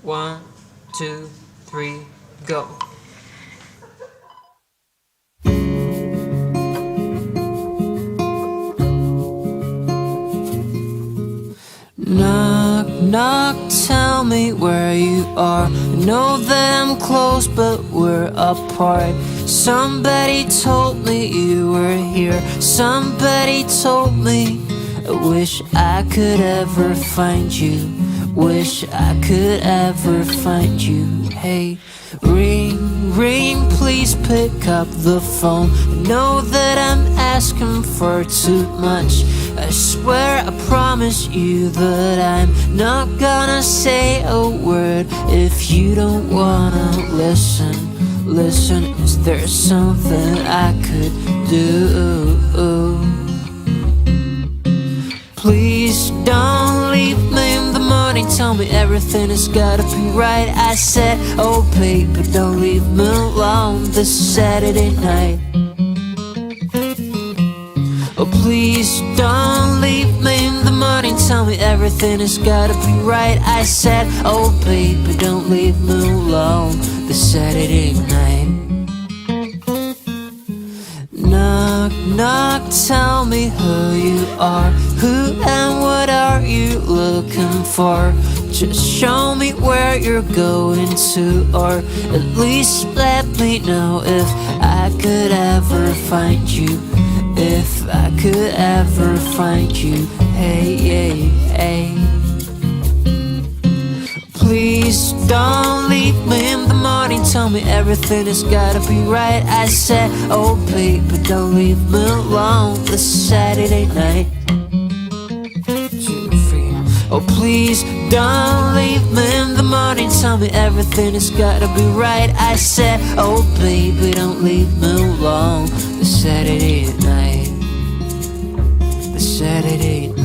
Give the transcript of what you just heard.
1, 2, 3, go. Knock, knock, tell me where you are. I know that I'm close, but we're apart. Somebody told me you were here. Somebody told me. I wish I could ever find you. Wish I could ever find you. Hey, ring, ring, please pick up the phone. I know that I'm asking for too much. I swear I promise you that I'm not gonna say a word if you don't wanna listen. Listen, is there something I could do? Please don't leave me in the morning. Tell me everything has gotta be right. I said, oh baby, don't leave me alone this Saturday night. Oh please don't leave me in the morning. Tell me everything has gotta be right. I said, oh baby, don't leave me alone this Saturday night. Knock, knock, tell me who you are. Who and what are you looking for? Just show me where you're going to, or at least let me know if I could ever find you. If I could ever find you. Hey, hey, hey. Please don't leave me in the morning. Tell me everything has gotta be right. I said, oh baby, don't leave me alone this Saturday night. 2, 3. Oh please don't leave me in the morning. Tell me everything has gotta be right. I said, oh baby, don't leave me alone this Saturday night. The Saturday night.